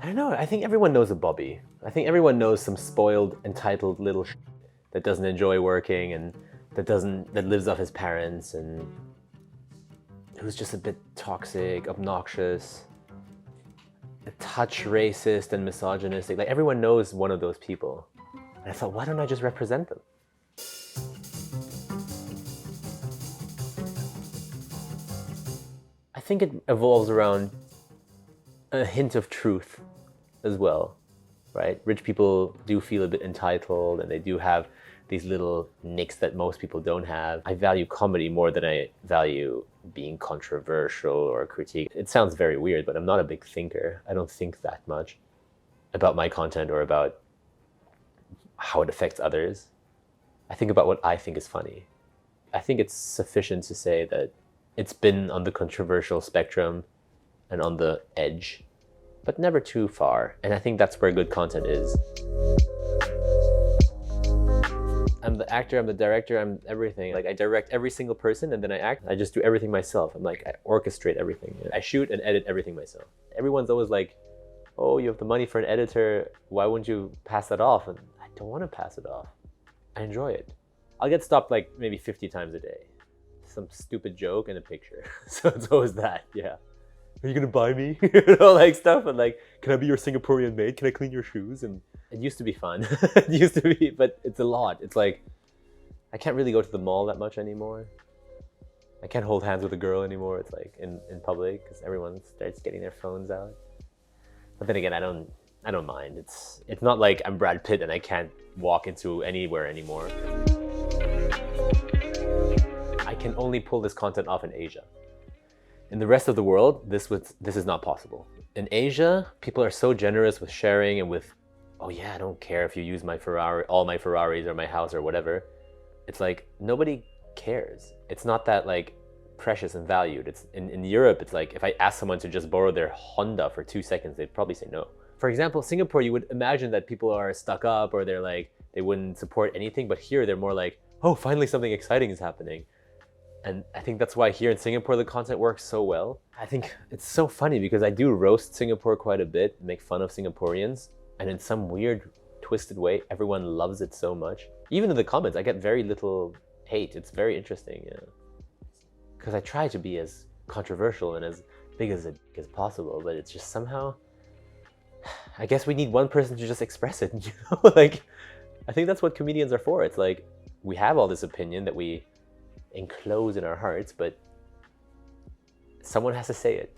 I don't know, I think everyone knows a Bobby. I think everyone knows some spoiled, entitled little that doesn't enjoy working and that lives off his parents and who's just a bit toxic, obnoxious, a touch racist and misogynistic. Like everyone knows one of those people. And I thought, why don't I just represent them? I think it evolves around a hint of truth as well, right? Rich people do feel a bit entitled and they do have these little nicks that most people don't have. I value comedy more than I value being controversial or critique. It sounds very weird, but I'm not a big thinker. I don't think that much about my content or about how it affects others. I think about what I think is funny. I think it's sufficient to say that it's been on the controversial spectrum and on the edge, but never too far. And I think that's where good content is. I'm the actor, I'm the director, I'm everything. Like I direct every single person and then I act. I just do everything myself. I orchestrate everything. I shoot and edit everything myself. Everyone's always like, oh, you have the money for an editor. Why wouldn't you pass that off? And I don't want to pass it off. I enjoy it. I'll get stopped like maybe 50 times a day. Some stupid joke and a picture. So it's always that, yeah. Are you gonna buy me? You know, like stuff, and like, can I be your Singaporean maid? Can I clean your shoes? And it used to be fun. It used to be, but it's a lot. It's like, I can't really go to the mall that much anymore. I can't hold hands with a girl anymore. It's like in public because everyone starts getting their phones out. But then again, I don't mind. It's not like I'm Brad Pitt and I can't walk into anywhere anymore. I can only pull this content off in Asia. In the rest of the world, this is not possible. In Asia, people are so generous with sharing and with, oh yeah, I don't care if you use my Ferrari, all my Ferraris or my house or whatever. It's like, nobody cares. It's not that like precious and valued. It's in Europe, it's like, if I ask someone to just borrow their Honda for 2 seconds, they'd probably say no. For example, Singapore, you would imagine that people are stuck up or they're like, they wouldn't support anything, but here they're more like, oh, finally something exciting is happening. And I think that's why here in Singapore, the content works so well. I think it's so funny because I do roast Singapore quite a bit, make fun of Singaporeans. And in some weird, twisted way, everyone loves it so much. Even in the comments, I get very little hate. It's very interesting, yeah. Because I try to be as controversial and as big as possible, but it's just somehow, I guess we need one person to just express it, you know? Like, I think that's what comedians are for. It's like, we have all this opinion that we enclose in our hearts, but someone has to say it.